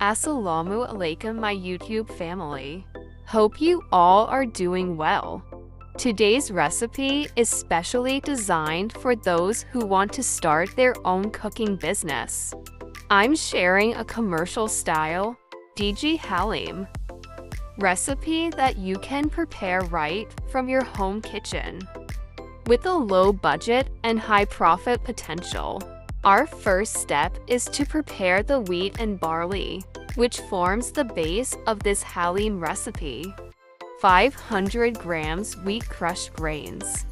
Assalamu alaikum, my YouTube family. Hope you all are doing well. Today's recipe is specially designed for those who want to start their own cooking business. I'm sharing a commercial-style Degi Haleem recipe that you can prepare right from your home kitchen. With a low budget and high profit potential, our first step is to prepare the wheat and barley, which forms the base of this Haleem recipe. 500 grams wheat crushed grains,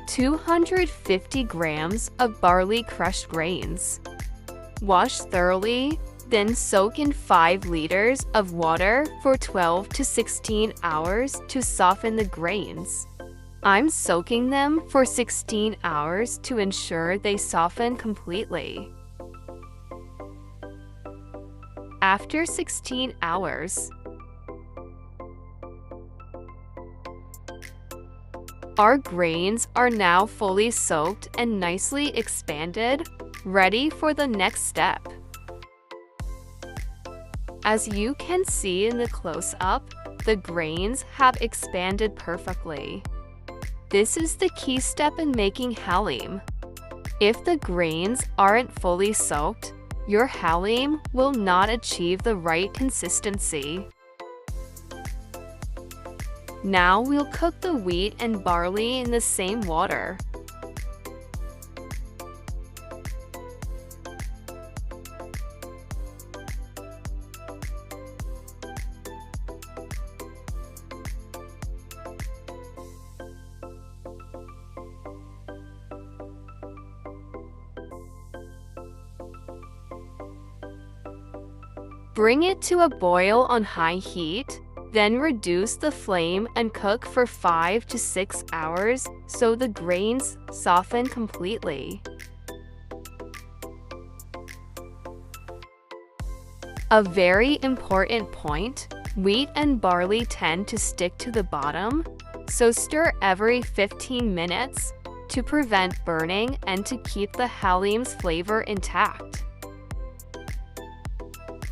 250 grams of barley crushed grains. Wash thoroughly, then soak in 5 liters of water for 12 to 16 hours to soften the grains. I'm soaking them for 16 hours to ensure they soften completely. After 16 hours, our grains are now fully soaked and nicely expanded, ready for the next step. As you can see in the close-up, the grains have expanded perfectly. This is the key step in making Haleem. If the grains aren't fully soaked, your Haleem will not achieve the right consistency. Now we'll cook the wheat and barley in the same water. Bring it to a boil on high heat, then reduce the flame and cook for 5 to 6 hours so the grains soften completely. A very important point, wheat and barley tend to stick to the bottom, so stir every 15 minutes to prevent burning and to keep the Haleem's flavor intact.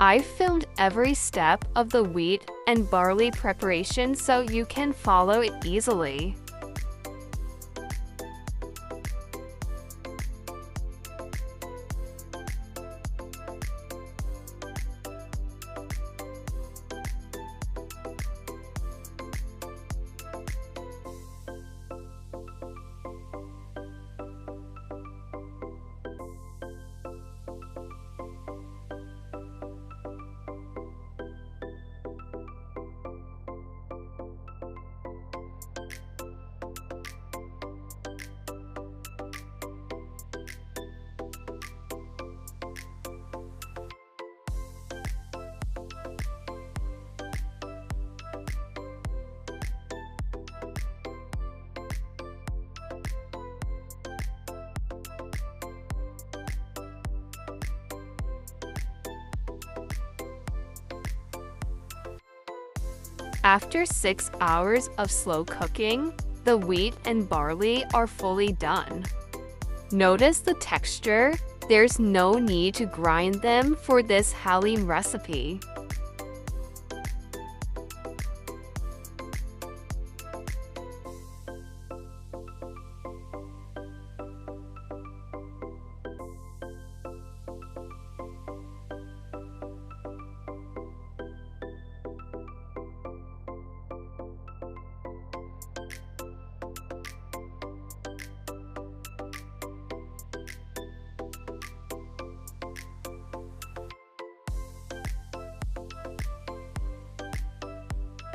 I've filmed every step of the wheat and barley preparation so you can follow it easily. After 6 hours of slow cooking, the wheat and barley are fully done. Notice the texture. There's no need to grind them for this Haleem recipe.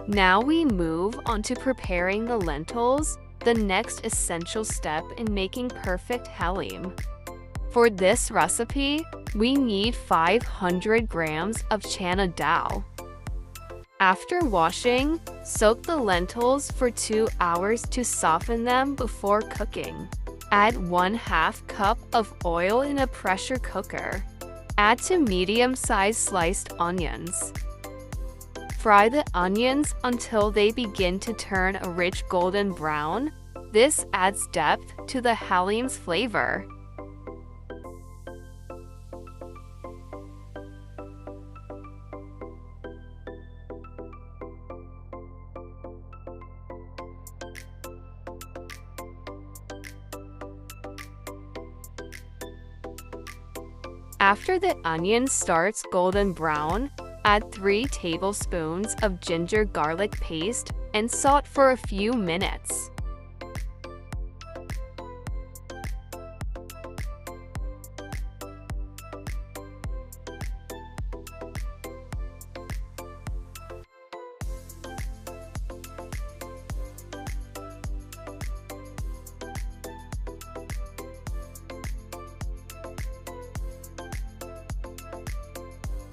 Now we move on to preparing the lentils, the next essential step in making perfect Haleem. For this recipe, we need 500 grams of chana dal. After washing, soak the lentils for 2 hours to soften them before cooking. Add 1/2 cup of oil in a pressure cooker. Add to medium-sized sliced onions. Fry the onions until they begin to turn a rich golden brown. This adds depth to the Haleem's flavor. After the onion starts golden brown, add 3 tablespoons of ginger garlic paste and saute for a few minutes.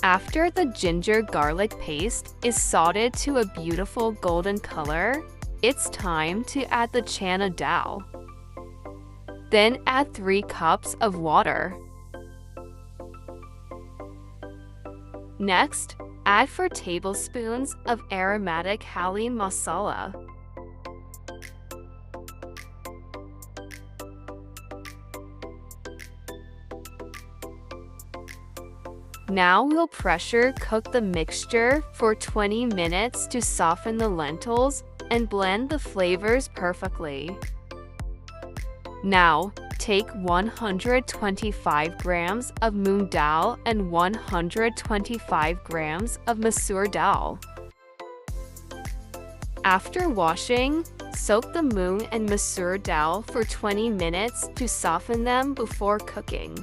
After the ginger garlic paste is sauteed to a beautiful golden color, it's time to add the chana dal. Then add 3 cups of water. Next, add 4 tablespoons of aromatic Haleem masala. Now we'll pressure cook the mixture for 20 minutes to soften the lentils and blend the flavors perfectly. Now, take 125 grams of moong dal and 125 grams of masoor dal. After washing, soak the moong and masoor dal for 20 minutes to soften them before cooking.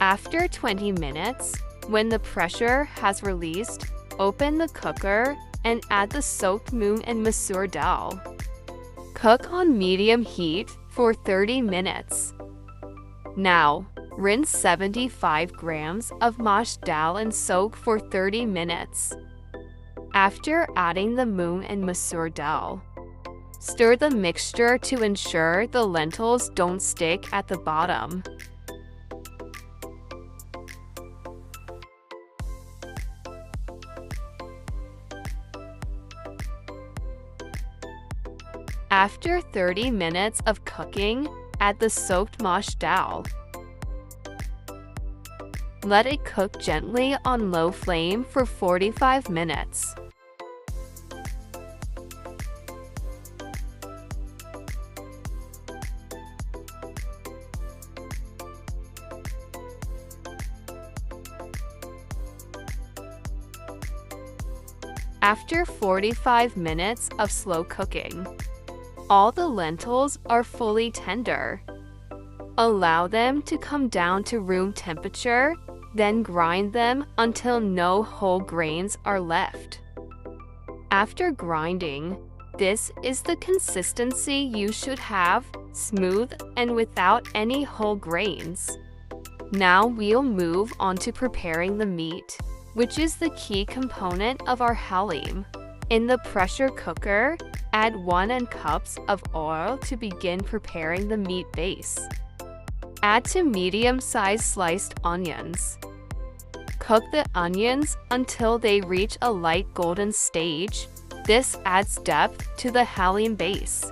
After 20 minutes, when the pressure has released, open the cooker and add the soaked moong and masoor dal. Cook on medium heat for 30 minutes. Now, rinse 75 grams of mash dal and soak for 30 minutes. After adding the moong and masoor dal, stir the mixture to ensure the lentils don't stick at the bottom. After 30 minutes of cooking, add the soaked mash dal. Let it cook gently on low flame for 45 minutes. After 45 minutes of slow cooking, all the lentils are fully tender. Allow them to come down to room temperature, then grind them until no whole grains are left. After grinding, this is the consistency you should have, smooth and without any whole grains. Now we'll move on to preparing the meat, which is the key component of our haleem. In the pressure cooker, add 1 cups of oil to begin preparing the meat base. Add 2 medium-sized sliced onions. Cook the onions until they reach a light golden stage. This adds depth to the haleem base.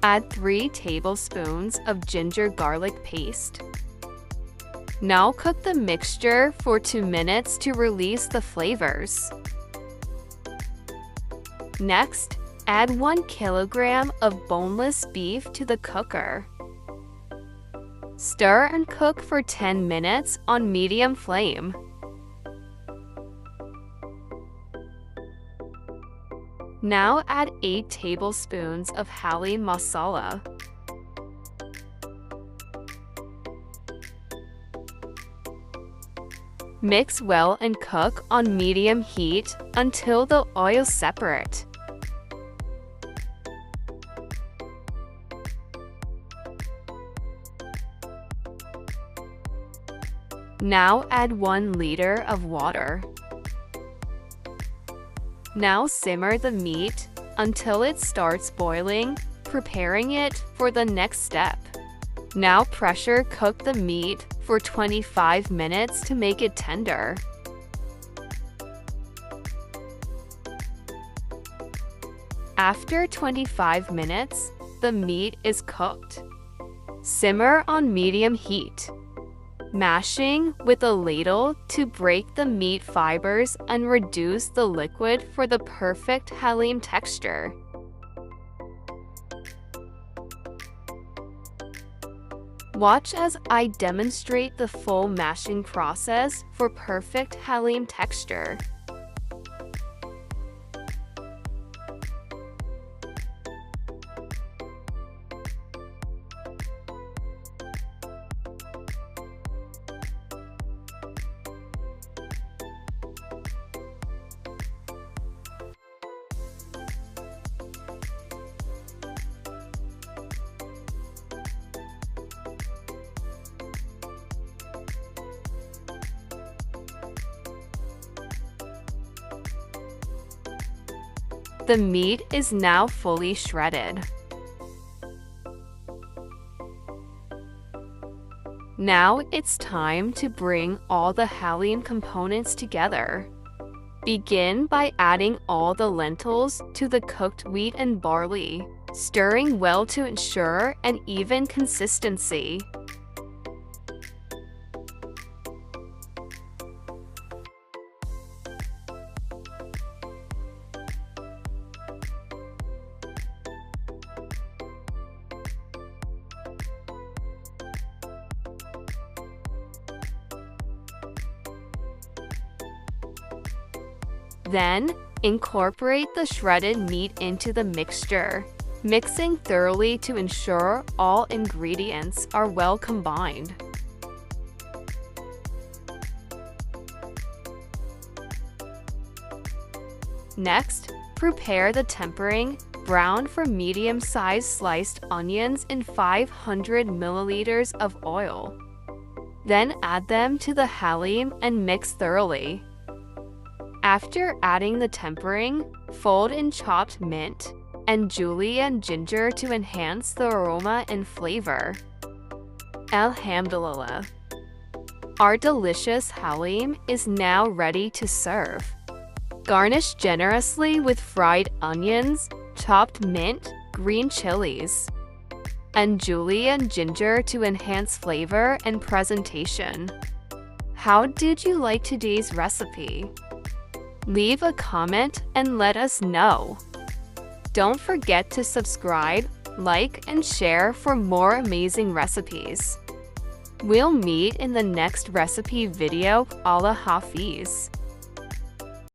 Add 3 tablespoons of ginger garlic paste. Now cook the mixture for 2 minutes to release the flavors. Next, add 1 kilogram of boneless beef to the cooker. Stir and cook for 10 minutes on medium flame. Now add 8 tablespoons of haleem masala. Mix well and cook on medium heat until the oils separate. Now add 1 liter of water. Now simmer the meat until it starts boiling, preparing it for the next step. Now pressure cook the meat for 25 minutes to make it tender. After 25 minutes, the meat is cooked. Simmer on medium heat, mashing with a ladle to break the meat fibers and reduce the liquid for the perfect haleem texture. Watch as I demonstrate the full mashing process for perfect Haleem texture. The meat is now fully shredded. Now it's time to bring all the Haleem components together. Begin by adding all the lentils to the cooked wheat and barley, stirring well to ensure an even consistency. Then, incorporate the shredded meat into the mixture, mixing thoroughly to ensure all ingredients are well combined. Next, prepare the tempering. Brown for medium-sized sliced onions in 500 milliliters of oil. Then add them to the Haleem and mix thoroughly. After adding the tempering, fold in chopped mint and julienne ginger to enhance the aroma and flavor. Alhamdulillah! Our delicious Haleem is now ready to serve. Garnish generously with fried onions, chopped mint, green chilies, and julienne ginger to enhance flavor and presentation. How did you like today's recipe? Leave a comment and let us know. Don't forget to subscribe, like, and share for more amazing recipes. We'll meet in the next recipe video. Allah Hafiz.